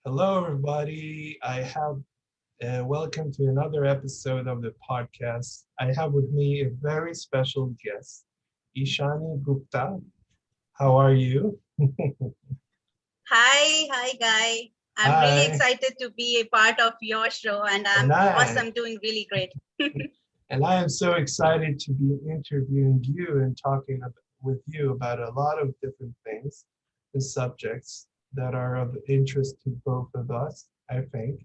Hello, everybody. Welcome to another episode of the podcast. I have with me a very special guest, Ishani Gupta. How are you? Hi, Guy. I'm really Hi. excited to be a part of your show, and And I'm I awesome, doing really great. and I am so excited to be interviewing you and with you about a lot of different things and subjects that are of interest to both of us, I think,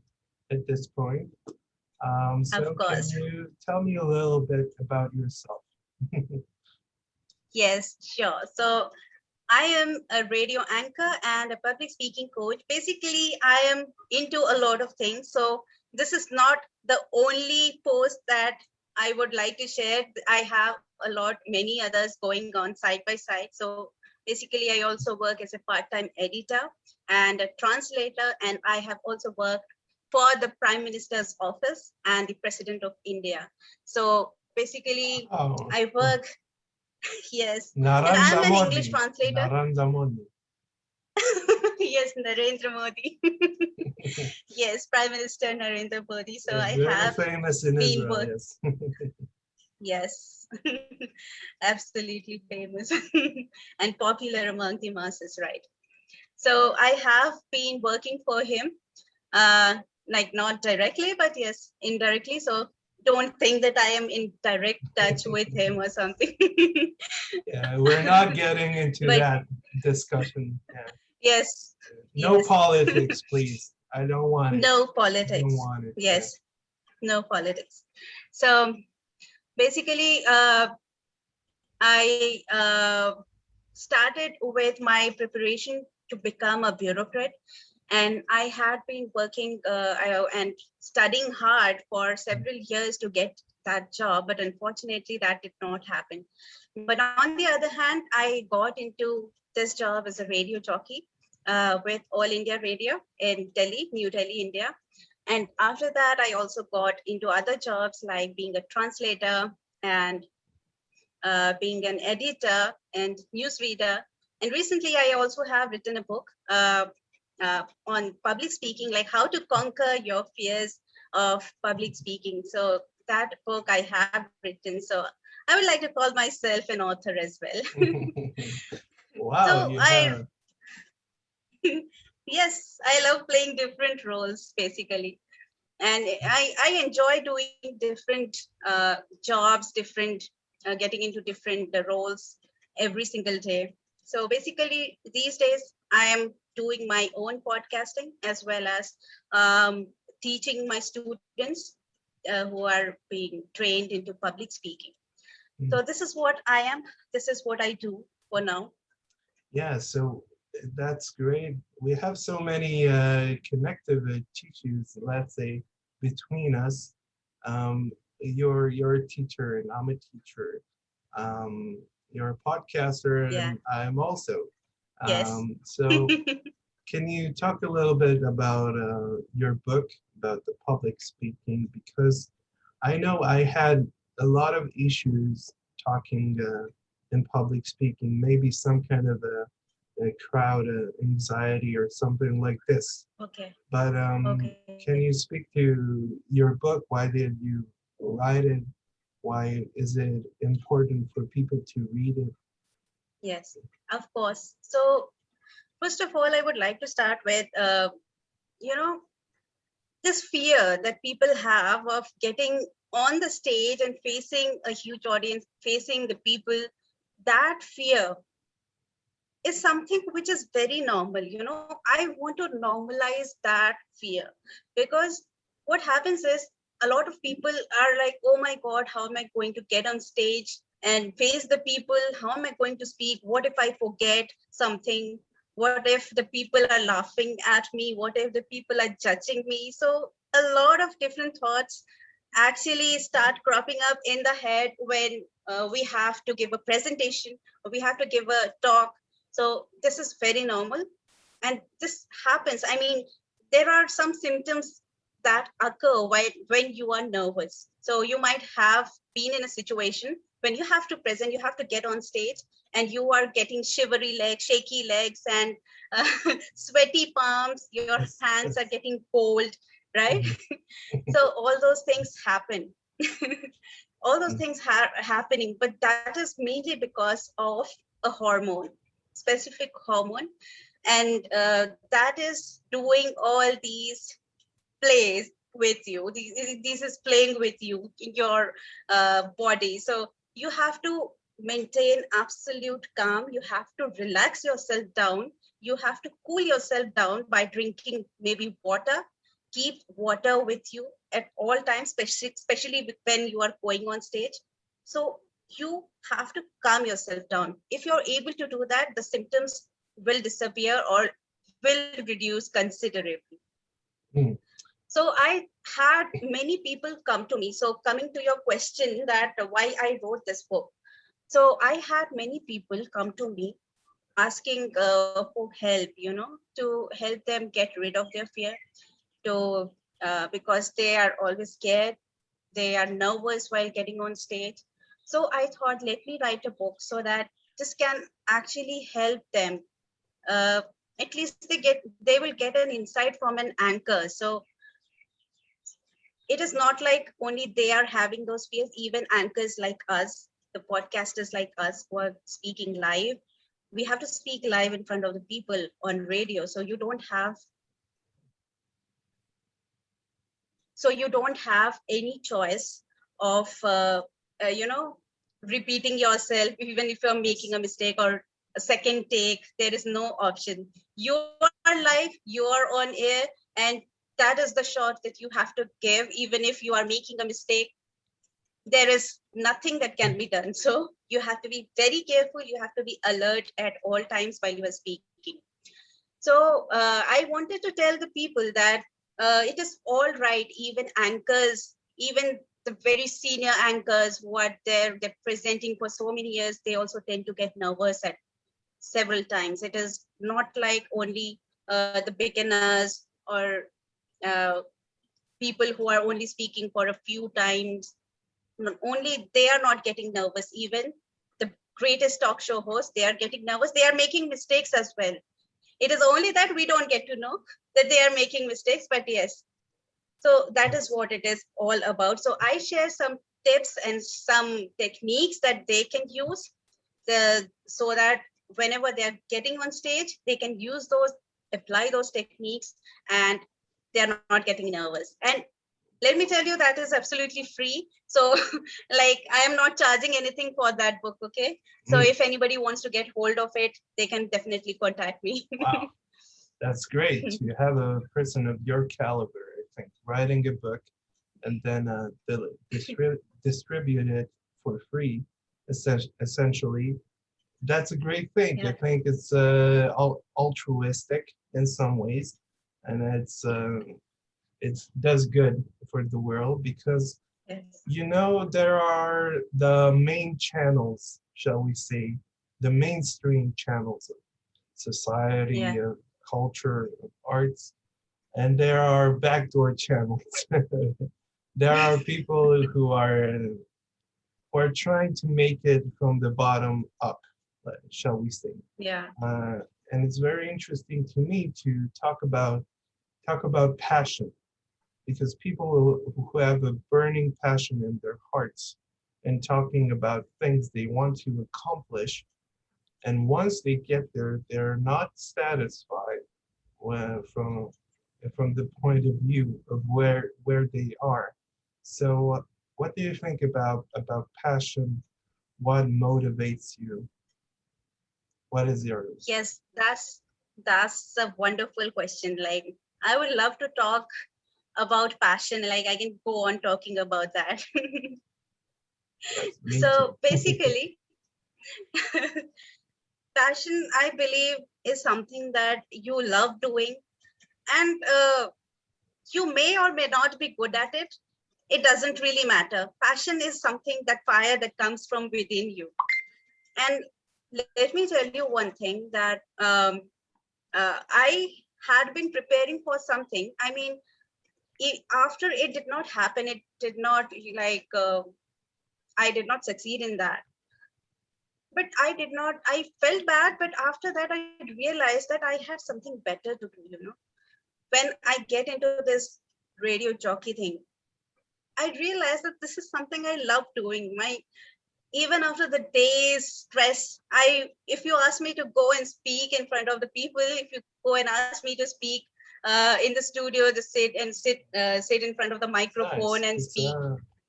at this point. Of So can course. you tell me a little bit about yourself? Yes, sure. So I am a radio anchor and a public speaking coach. Basically, I am into a lot of things. So this is not the only post that I would like to share. I have many others going on side by side. So basically, I also work as a part-time editor and a translator, and I have also worked for the Prime Minister's office and the President of India. So basically, Oh, I work, yes, and I'm Narendra an English Modi. translator. Narendra Modi. Yes, Narendra Modi. Yes, Prime Minister Narendra Modi. So Is I very have famous in been Israel, work. yes. Yes, absolutely famous and popular among the masses, right? So I have been working for him, like not directly, but yes, indirectly. So don't think that I am in direct touch with him or something. Yeah, we're not getting into But that discussion. Yeah. yes, No yes, politics, please. I don't want it. no I don't politics. want it. Yeah. Yes, no politics. So basically, I started with my preparation to become a bureaucrat, and I had been working and studying hard for several years to get that job, but unfortunately, that did not happen. But on the other hand, I got into this job as a radio jockey with All India Radio in Delhi, New Delhi, India. And after that, I also got into other jobs like being a translator and being an editor and newsreader. And recently, I also have written a book on public speaking, like how to conquer your fears of public speaking. So that book I have written. So I would like to call myself an author as well. Wow, So you I, have. yes, I love playing different roles basically. And I enjoy doing different jobs, getting into different roles every single day. So basically, these days I am doing my own podcasting as well as um, teaching my students who are being trained into public speaking. So this is what I am. This is what I do for now. Yeah, so that's great. We have so many connective tissues, let's say, between us. You're a teacher and I'm a teacher. You're a podcaster Yeah. and I'm also. Yes. So can you talk a little bit about your book about the public speaking? Because I know I had a lot of issues talking in public speaking, maybe some kind of a crowd anxiety or something like this. Okay. But Okay. can you speak to your book? Why did you write it? Why is it important for people to read it? Yes, of course. So first of all, I would like to start with, you know, this fear that people have of getting on the stage and facing a huge audience, facing the people. That fear is something which is very normal. I want to normalize that fear because what happens is a lot of people are like, oh my God, how am I going to get on stage and face the people? How am I going to speak? What if I forget something? What if the people are laughing at me? What if the people are judging me? So a lot of different thoughts actually start cropping up in the head when we have to give a presentation or we have to give a talk. So this is very normal. And this happens. I mean, there are some symptoms that occur when you are nervous. So you might have been in a situation when you have to present, you have to get on stage, and you are getting shivery legs, shaky legs, and sweaty palms. Your Yes, hands are yes. getting cold, right? Mhm, So all those things happen. All those mhm, things are happening, but that is mainly because of a hormone, specific hormone, and that is doing all these plays with you. This is playing with you in your body. So you have to maintain absolute calm. You have to relax yourself down. You have to cool yourself down by drinking maybe water. Keep water with you at all times, especially when you are going on stage. So you have to calm yourself down. If you're able to do that, the symptoms will disappear or will reduce considerably. mhm. So I had many people come to me. So coming to your question that why I wrote this book. So I had many people come to me asking for help, to help them get rid of their fear, to because they are always scared, they are nervous while getting on stage. So I thought, let me write a book so that this can actually help them. Uh, at least they will get an insight from an anchor. So it is not like only they are having those fears, even anchors like us, the podcasters like us who are speaking live, we have to speak live in front of the people on radio. So you don't have any choice of you know repeating yourself. Even if you're making Yes. a mistake or a second take, there is no option. You are live, you are on air, and that is the shot that you have to give. Even if you are making a mistake, there is nothing that can be done. So you have to be very careful, you have to be alert at all times while you are speaking. So I wanted to tell the people that it is all right. Even anchors, even the very senior anchors who are there, they're presenting for so many years, they also tend to get nervous at several times. It is not like only the beginners or uh, people who are only speaking for a few times. Not only they are not getting nervous, even the greatest talk show hosts, they are getting nervous, they are making mistakes as well. It is only that we don't get to know that they are making mistakes, but yes. So that is Yes. what it is all about. So I share some tips and some techniques that they can use so that whenever they are getting on stage, they can use those, apply those techniques, and they are not getting nervous. And let me tell you, that is absolutely free. So like, I am not charging anything for that book. Okay, so Mm. if anybody wants to get hold of it, they can definitely contact me. Wow, that's great. You have a person of your caliber, I think, writing a book and then distribute it for free, essentially. That's a great thing. I Yeah. think it's altruistic in some ways, and it does good for the world because Yes. there are the main channels, shall we say, the mainstream channels of society, Yeah. of culture, of arts, and there are backdoor channels. There are people who are trying to make it from the bottom up, shall we say. Yeah. Uh, and it's very interesting to me to talk about passion because people who have a burning passion in their hearts and talking about things they want to accomplish, and once they get there, they're not satisfied from the point of view of where they are. So, what do you think about passion? What motivates you? What is yours? Yes, that's a wonderful question. Like, I would love to talk about passion. Like, I can go on talking about that. Yes, me too. So basically, passion, I believe, is something that you love doing, and you may or may not be good at it. It doesn't really matter. Passion is something, that fire that comes from within you. And let me tell you one thing, that I had been preparing for something. I mean, after it did not happen, it did not, like, I did not succeed in that. but I did not, I felt bad, but after that I realized that I had something better to do, when I get into this radio jockey thing, I realized that this is something I love doing. Even after the day's stress, if you ask me to go and speak in front of the people, if you go and ask me to speak in the studio, to sit in front of the microphone Nice. and It's speak.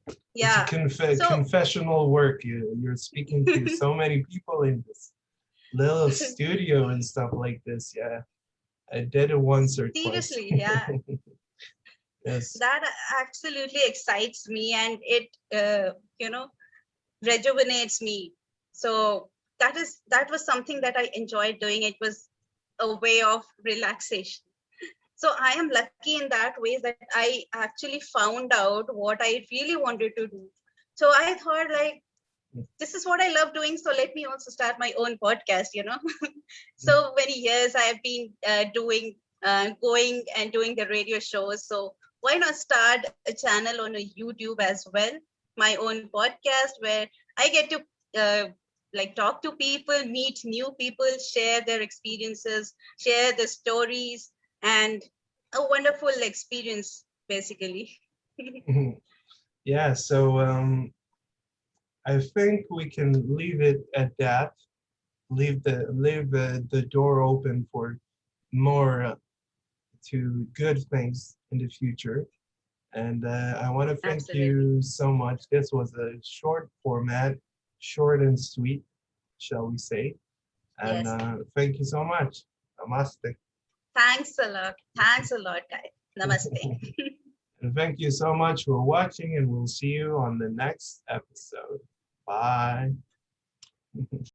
it's a Yeah. So confessional work. You're speaking to so many people in this little studio and stuff like this. Yeah, I did it once or twice. seriously, yeah, Yes. that absolutely excites me, and it you know rejuvenates me. So that was something that I enjoyed doing. It was a way of relaxation. So I am lucky in that way that I actually found out what I really wanted to do. So I thought, like, this is what I love doing, so let me also start my own podcast. So many years I have been doing going and doing the radio shows, so why not start a channel on a YouTube as well, my own podcast, where I get to uh, like talk to people, meet new people, share their experiences, share the stories, and a wonderful experience basically. Yeah, so I think we can leave it at that. Leave the door open for more to good things in the future. And I want to thank Absolutely. you so much. This was a short format, short and sweet, shall we say. And Yes. thank you so much. Namaste. Thanks a lot, guys. Namaste. And thank you so much for watching, and we'll see you on the next episode. Bye.